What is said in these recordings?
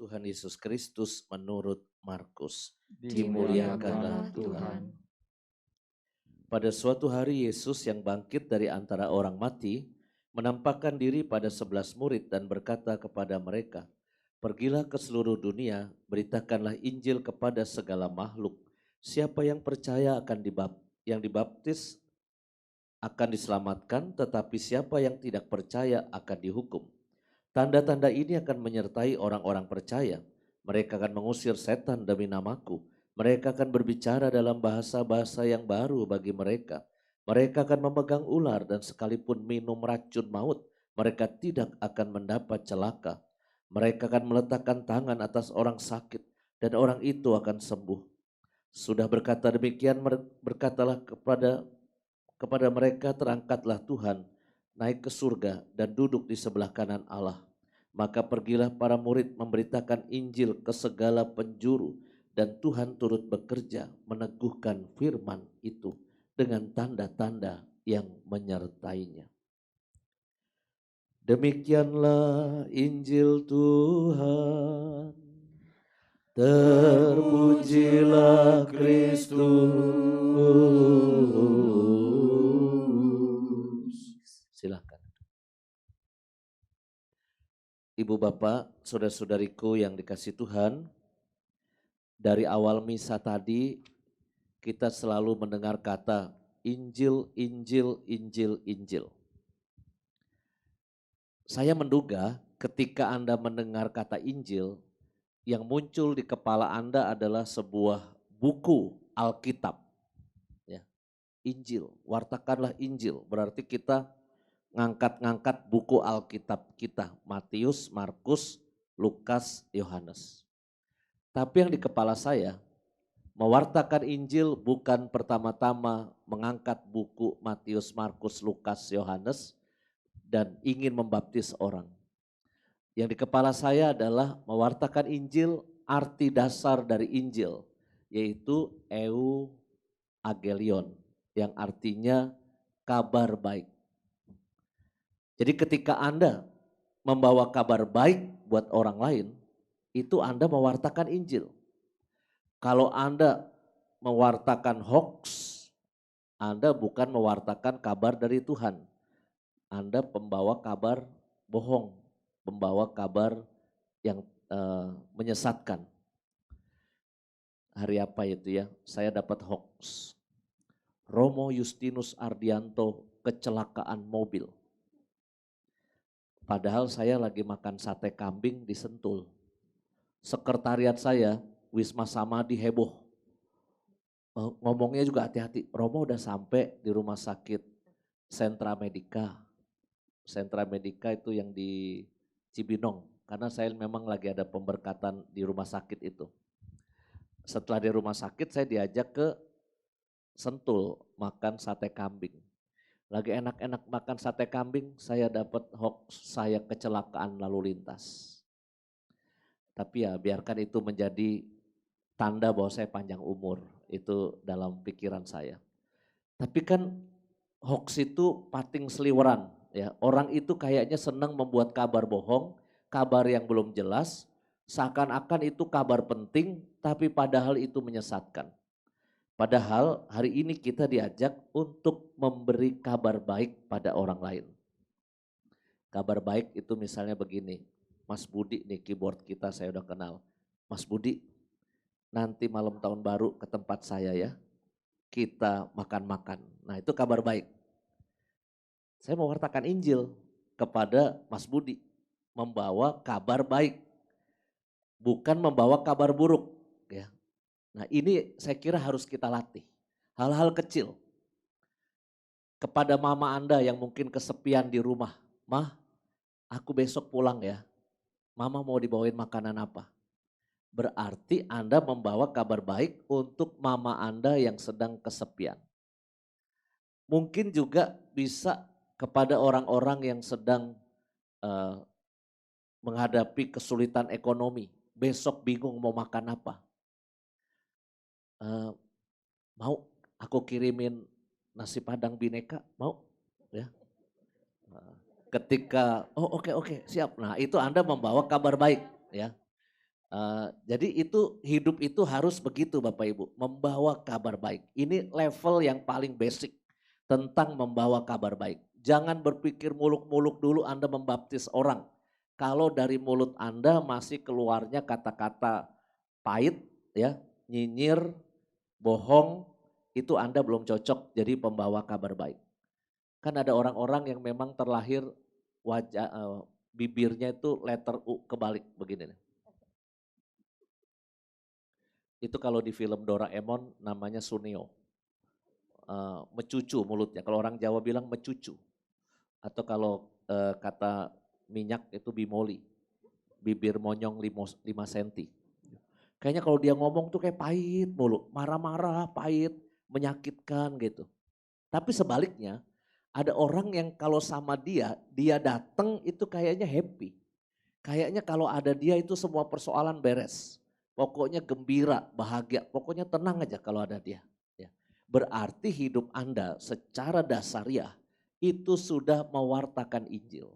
Tuhan Yesus Kristus menurut Markus. Dimuliakanlah Tuhan. Pada suatu hari Yesus yang bangkit dari antara orang mati menampakkan diri pada 11 murid dan berkata kepada mereka, "Pergilah ke seluruh dunia, beritakanlah Injil kepada segala makhluk. Siapa yang percaya yang dibaptis akan diselamatkan, tetapi siapa yang tidak percaya akan dihukum. Tanda-tanda ini akan menyertai orang-orang percaya. Mereka akan mengusir setan demi namaku. Mereka akan berbicara dalam bahasa-bahasa yang baru bagi mereka. Mereka akan memegang ular dan sekalipun minum racun maut, mereka tidak akan mendapat celaka. Mereka akan meletakkan tangan atas orang sakit dan orang itu akan sembuh. Sudah berkata demikian, berkatalah kepada mereka, terangkatlah Tuhan naik ke surga dan duduk di sebelah kanan Allah. Maka pergilah para murid memberitakan Injil ke segala penjuru, dan Tuhan turut bekerja meneguhkan firman itu dengan tanda-tanda yang menyertainya. Demikianlah Injil Tuhan. Terpujilah Kristus. Silakan. Ibu bapak, saudara-saudariku yang dikasih Tuhan, dari awal misa tadi kita selalu mendengar kata Injil, Injil, Injil, Injil. Saya menduga ketika Anda mendengar kata Injil, yang muncul di kepala Anda adalah sebuah buku Alkitab. Ya, Injil, wartakanlah Injil, berarti kita ngangkat-ngangkat buku Alkitab kita, Matius, Markus, Lukas, Yohanes. Tapi yang di kepala saya, mewartakan Injil bukan pertama-tama mengangkat buku Matius, Markus, Lukas, Yohanes dan ingin membaptis orang. Yang di kepala saya adalah mewartakan Injil, arti dasar dari Injil, yaitu euangelion, yang artinya kabar baik. Jadi ketika Anda membawa kabar baik buat orang lain, itu Anda mewartakan Injil. Kalau Anda mewartakan hoax, Anda bukan mewartakan kabar dari Tuhan. Anda pembawa kabar bohong, pembawa kabar yang menyesatkan. Hari apa itu ya? Saya dapat hoax. Romo Justinus Ardianto kecelakaan mobil. Padahal saya lagi makan sate kambing di Sentul. Sekretariat saya, Wisma Samadi, heboh. Ngomongnya juga hati-hati. Romo udah sampai di rumah sakit Sentra Medica. Sentra Medica itu yang di Cibinong. Karena saya memang lagi ada pemberkatan di rumah sakit itu. Setelah di rumah sakit saya diajak ke Sentul makan sate kambing. Lagi enak-enak makan sate kambing, saya dapat hoax saya kecelakaan lalu lintas. Tapi ya biarkan itu menjadi tanda bahwa saya panjang umur, itu dalam pikiran saya. Tapi kan hoax itu pating seliweran, ya. Orang itu kayaknya senang membuat kabar bohong, kabar yang belum jelas, seakan-akan itu kabar penting, tapi padahal itu menyesatkan. Padahal hari ini kita diajak untuk memberi kabar baik pada orang lain. Kabar baik itu misalnya begini, Mas Budi nih keyboard kita saya udah kenal. Mas Budi, nanti malam tahun baru ke tempat saya ya, kita makan-makan. Nah itu kabar baik. Saya mewartakan Injil kepada Mas Budi, membawa kabar baik, bukan membawa kabar buruk. Ya. Nah ini saya kira harus kita latih, hal-hal kecil. Kepada mama Anda yang mungkin kesepian di rumah, "Mah, aku besok pulang ya, mama mau dibawain makanan apa?" Berarti Anda membawa kabar baik untuk mama Anda yang sedang kesepian. Mungkin juga bisa kepada orang-orang yang sedang uh, menghadapi kesulitan ekonomi, besok bingung mau makan apa. Mau aku kirimin nasi padang bineka, mau? Ya. Ketika, oh oke, siap. Nah itu Anda membawa kabar baik ya. Jadi itu hidup itu harus begitu Bapak Ibu, membawa kabar baik. Ini level yang paling basic tentang membawa kabar baik. Jangan berpikir muluk-muluk dulu Anda membaptis orang. Kalau dari mulut Anda masih keluarnya kata-kata pahit, ya, nyinyir, bohong, itu Anda belum cocok jadi pembawa kabar baik. Kan ada orang-orang yang memang terlahir wajah bibirnya itu letter U kebalik begini nih. Itu kalau di film Doraemon namanya Suneo. Mecucu mulutnya, kalau orang Jawa bilang mecucu. Atau kalau kata minyak itu bimoli, bibir monyong 5 senti. Kayaknya kalau dia ngomong tuh kayak pahit mulu, marah-marah, pahit, menyakitkan gitu. Tapi sebaliknya ada orang yang kalau sama dia datang itu kayaknya happy. Kayaknya kalau ada dia itu semua persoalan beres. Pokoknya gembira, bahagia, pokoknya tenang aja kalau ada dia. Ya. Berarti hidup Anda secara dasariah itu sudah mewartakan Injil.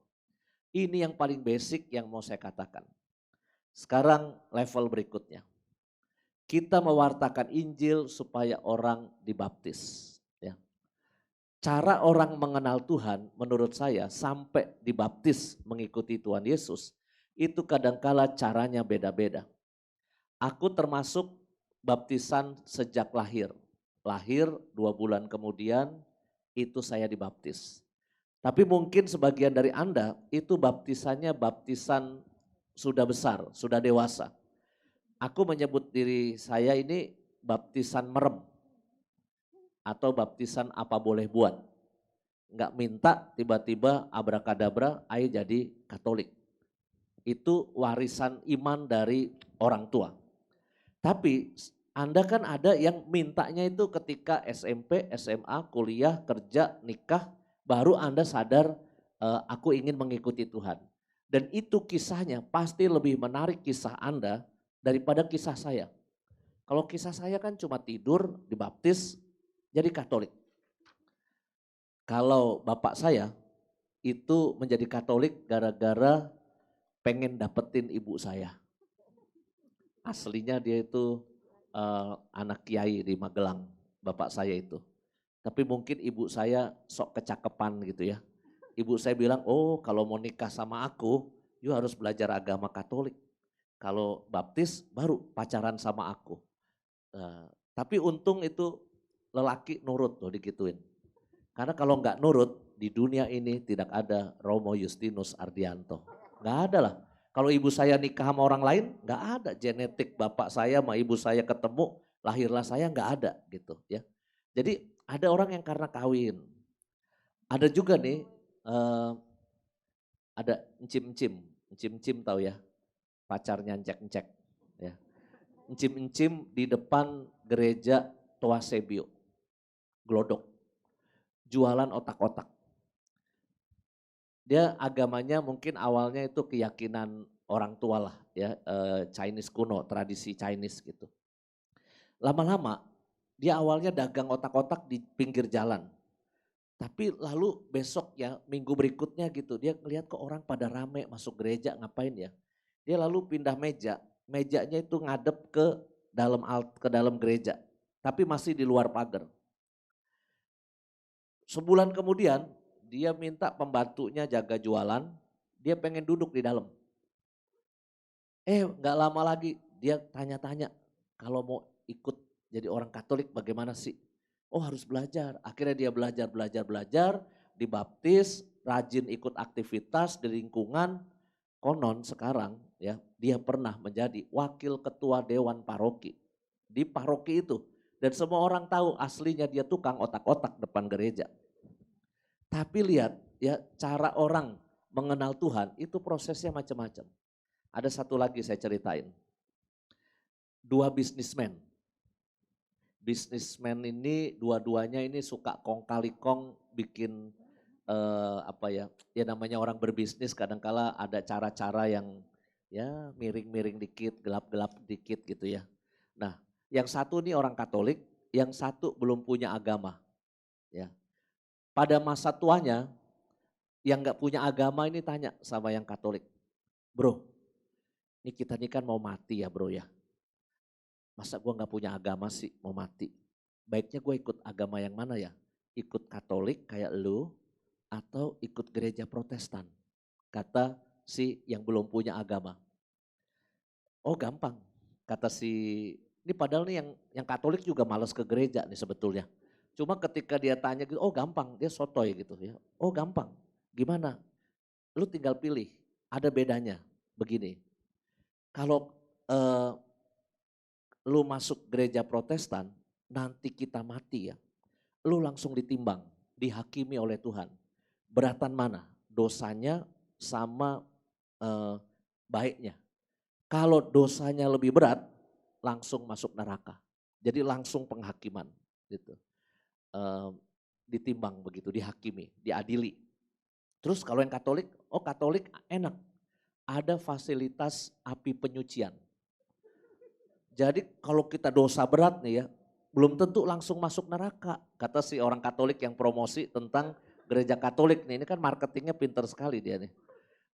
Ini yang paling basic yang mau saya katakan. Sekarang level berikutnya. Kita mewartakan Injil supaya orang dibaptis. Ya. Cara orang mengenal Tuhan menurut saya sampai dibaptis mengikuti Tuhan Yesus itu kadangkala caranya beda-beda. Aku termasuk baptisan sejak lahir. Lahir 2 bulan kemudian itu saya dibaptis. Tapi mungkin sebagian dari Anda itu baptisannya baptisan sudah besar, sudah dewasa. Aku menyebut diri saya ini baptisan merem atau baptisan apa boleh buat. Enggak minta tiba-tiba abrakadabra ayo jadi Katolik. Itu warisan iman dari orang tua. Tapi Anda kan ada yang mintanya itu ketika SMP, SMA, kuliah, kerja, nikah, baru Anda sadar aku ingin mengikuti Tuhan. Dan itu kisahnya pasti lebih menarik kisah Anda daripada kisah saya. Kalau kisah saya kan cuma tidur, dibaptis, jadi Katolik. Kalau bapak saya itu menjadi Katolik gara-gara pengen dapetin ibu saya. Aslinya dia itu anak kiai di Magelang, bapak saya itu. Tapi mungkin ibu saya sok kecakepan gitu ya. Ibu saya bilang, oh kalau mau nikah sama aku, you harus belajar agama Katolik. Kalau baptis baru pacaran sama aku. Tapi untung itu lelaki nurut loh digituin. Karena kalau nggak nurut di dunia ini tidak ada Romo Justinus Ardianto. Nggak ada lah. Kalau ibu saya nikah sama orang lain nggak ada genetik bapak saya sama ibu saya ketemu lahirlah saya nggak ada gitu ya. Jadi ada orang yang karena kawin. Ada juga nih ada encim-encim, encim-encim tahu ya pacarnya encek-encek ya. Encim-encim di depan gereja Toasebio, Glodok, jualan otak-otak. Dia agamanya mungkin awalnya itu keyakinan orang tua lah ya, Chinese kuno, tradisi Chinese gitu. Lama-lama dia awalnya dagang otak-otak di pinggir jalan. Tapi lalu besok ya minggu berikutnya gitu dia ngelihat kok orang pada rame masuk gereja ngapain ya. Dia lalu pindah meja, mejanya itu ngadep ke dalam gereja. Tapi masih di luar pagar. Sebulan kemudian dia minta pembantunya jaga jualan, dia pengen duduk di dalam. Nggak lama lagi dia tanya-tanya, kalau mau ikut jadi orang Katolik bagaimana sih? Oh harus belajar, akhirnya dia belajar, dibaptis, rajin ikut aktivitas di lingkungan, konon sekarang ya dia pernah menjadi wakil ketua dewan paroki di paroki itu. Dan semua orang tahu aslinya dia tukang otak-otak depan gereja. Tapi lihat ya cara orang mengenal Tuhan itu prosesnya macam-macam. Ada satu lagi saya ceritain. 2 bisnismen. Bisnismen ini dua-duanya ini suka kong kali kong bikin ya namanya orang berbisnis kadangkala ada cara-cara yang ya miring-miring dikit, gelap-gelap dikit gitu ya. Nah, yang satu nih orang Katolik, yang satu belum punya agama. Ya. Pada masa tuanya yang nggak punya agama ini tanya sama yang Katolik, bro, Ini kita nih kan mau mati ya bro ya. Masa gue gak punya agama sih mau mati. Baiknya gue ikut agama yang mana ya? Ikut Katolik kayak lu atau ikut gereja Protestan? Kata si yang belum punya agama. Oh gampang, kata si, ini padahal nih yang Katolik juga malas ke gereja nih sebetulnya. Cuma ketika dia tanya gitu, oh gampang, dia sotoy gitu ya. Oh gampang, gimana? Lu tinggal pilih, ada bedanya begini. Kalau lu masuk gereja Protestan, nanti kita mati ya, lu langsung ditimbang, dihakimi oleh Tuhan. Beratan mana? Dosanya sama baiknya. Kalau dosanya lebih berat, langsung masuk neraka. Jadi langsung penghakiman gitu. Ditimbang begitu, dihakimi, diadili. Terus kalau yang Katolik, oh Katolik enak. Ada fasilitas api penyucian. Jadi kalau kita dosa berat nih ya, belum tentu langsung masuk neraka. Kata si orang Katolik yang promosi tentang gereja Katolik nih, ini kan marketingnya pinter sekali dia nih.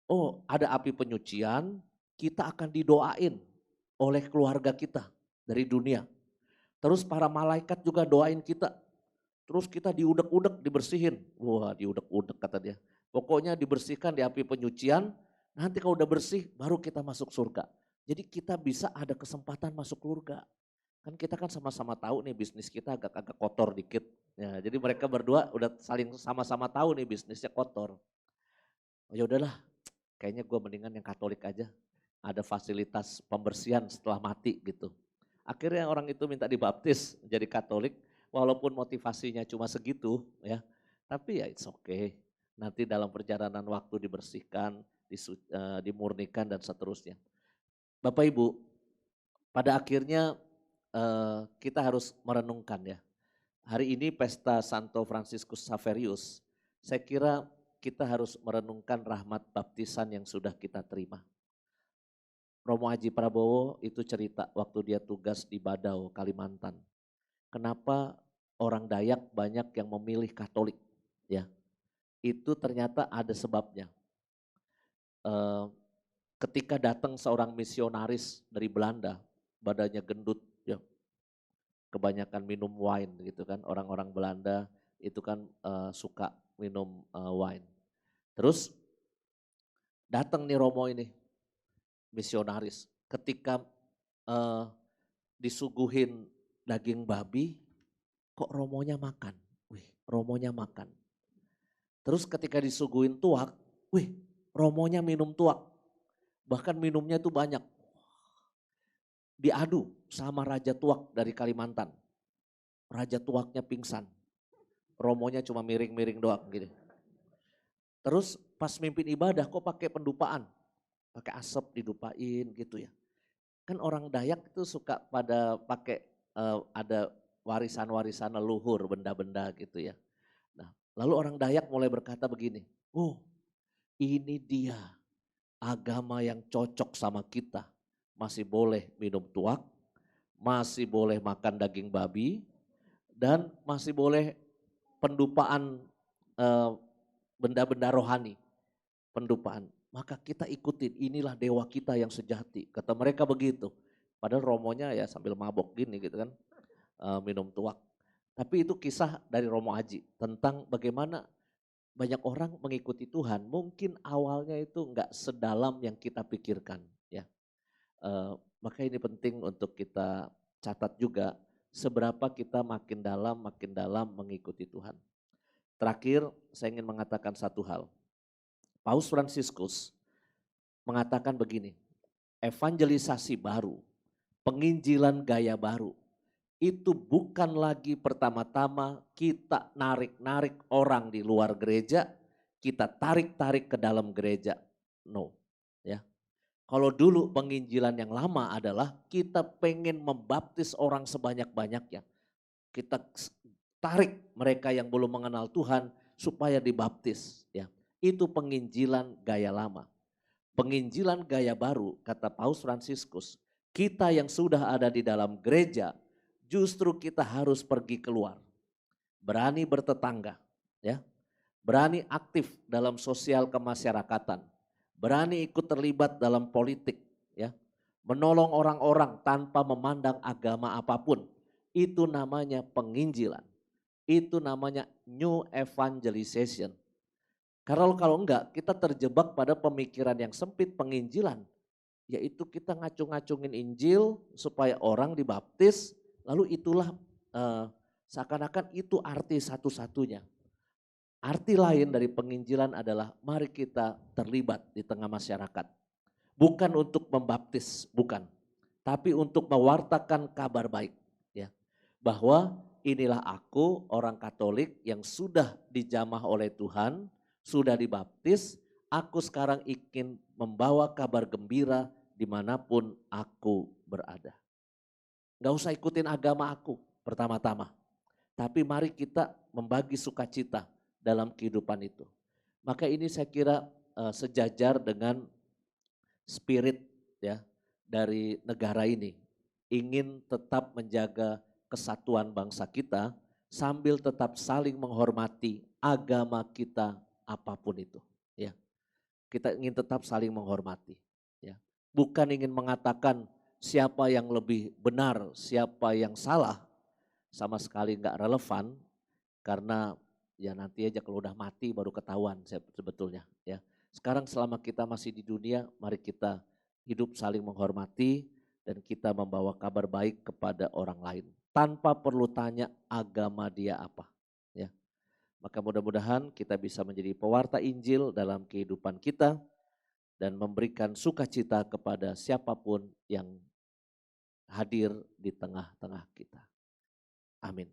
Oh ada api penyucian, kita akan didoain oleh keluarga kita dari dunia. Terus para malaikat juga doain kita. Terus kita diudek-udek, dibersihin. Wah diudek-udek kata dia. Pokoknya dibersihkan di api penyucian, nanti kalau udah bersih baru kita masuk surga. Jadi kita bisa ada kesempatan masuk surga. Kan kita kan sama-sama tahu nih bisnis kita agak-agak kotor dikit. Ya, jadi mereka berdua udah saling sama-sama tahu nih bisnisnya kotor. Oh, ya udahlah, kayaknya gue mendingan yang Katolik aja. Ada fasilitas pembersihan setelah mati gitu. Akhirnya orang itu minta dibaptis jadi Katolik, walaupun motivasinya cuma segitu ya. Tapi ya it's okay. Nanti dalam perjalanan waktu dibersihkan, dimurnikan dan seterusnya. Bapak Ibu, pada akhirnya kita harus merenungkan ya. Hari ini pesta Santo Fransiskus Xaverius, saya kira kita harus merenungkan rahmat baptisan yang sudah kita terima. Romo Haji Prabowo itu cerita waktu dia tugas di Badau, Kalimantan. Kenapa orang Dayak banyak yang memilih Katolik ya. Itu ternyata ada sebabnya. Ketika datang seorang misionaris dari Belanda, badannya gendut ya, kebanyakan minum wine gitu kan. Orang-orang Belanda itu kan suka minum wine. Terus datang nih Romo ini, misionaris. Ketika disuguhin daging babi, kok Romonya makan? Wih, Romonya makan. Terus ketika disuguhin tuak, wih, Romonya minum tuak. Bahkan minumnya tuh banyak. Diadu sama Raja Tuak dari Kalimantan. Raja Tuaknya pingsan. Romonya cuma miring-miring doang gitu. Terus pas mimpin ibadah kok pakai pendupaan. Pakai asap didupain gitu ya. Kan orang Dayak itu suka pada pakai ada warisan-warisan leluhur, benda-benda gitu ya. Nah, lalu orang Dayak mulai berkata begini, oh ini dia agama yang cocok sama kita. Masih boleh minum tuak, masih boleh makan daging babi, dan masih boleh pendupaan benda-benda rohani, pendupaan. Maka kita ikutin, inilah dewa kita yang sejati. Kata mereka begitu. Padahal Romonya ya sambil mabok gini gitu kan, minum tuak. Tapi itu kisah dari Romo Haji tentang bagaimana banyak orang mengikuti Tuhan. Mungkin awalnya itu enggak sedalam yang kita pikirkan ya. Maka ini penting untuk kita catat juga seberapa kita makin dalam mengikuti Tuhan. Terakhir saya ingin mengatakan satu hal. Paus Fransiskus mengatakan begini, evangelisasi baru, penginjilan gaya baru, itu bukan lagi pertama-tama kita narik-narik orang di luar gereja, kita tarik-tarik ke dalam gereja. No, ya. Kalau dulu penginjilan yang lama adalah kita pengen membaptis orang sebanyak-banyaknya. Kita tarik mereka yang belum mengenal Tuhan supaya dibaptis, ya. Itu penginjilan gaya lama. Penginjilan gaya baru, kata Paus Fransiskus, kita yang sudah ada di dalam gereja, justru kita harus pergi keluar. Berani bertetangga, ya. Berani aktif dalam sosial kemasyarakatan. Berani ikut terlibat dalam politik. ya. Menolong orang-orang tanpa memandang agama apapun. Itu namanya penginjilan. Itu namanya new evangelization. Karena kalau enggak, kita terjebak pada pemikiran yang sempit penginjilan. Yaitu kita ngacung-ngacungin Injil supaya orang dibaptis, lalu itulah seakan-akan itu arti satu-satunya. Arti lain dari penginjilan adalah mari kita terlibat di tengah masyarakat. Bukan untuk membaptis, bukan. Tapi untuk mewartakan kabar baik. Ya, bahwa inilah aku orang Katolik yang sudah dijamah oleh Tuhan, sudah dibaptis, aku sekarang ingin membawa kabar gembira dimanapun aku berada. Gak usah ikutin agama aku pertama-tama. Tapi mari kita membagi sukacita dalam kehidupan itu. Maka ini saya kira sejajar dengan spirit ya dari negara ini. Ingin tetap menjaga kesatuan bangsa kita sambil tetap saling menghormati agama kita apapun itu. Ya, kita ingin tetap saling menghormati. Ya, bukan ingin mengatakan siapa yang lebih benar, siapa yang salah, sama sekali nggak relevan karena ya nanti aja kalau udah mati baru ketahuan sebetulnya ya. Sekarang selama kita masih di dunia, mari kita hidup saling menghormati dan kita membawa kabar baik kepada orang lain tanpa perlu tanya agama dia apa ya. Maka mudah-mudahan kita bisa menjadi pewarta Injil dalam kehidupan kita dan memberikan sukacita kepada siapapun yang hadir di tengah-tengah kita. Amin.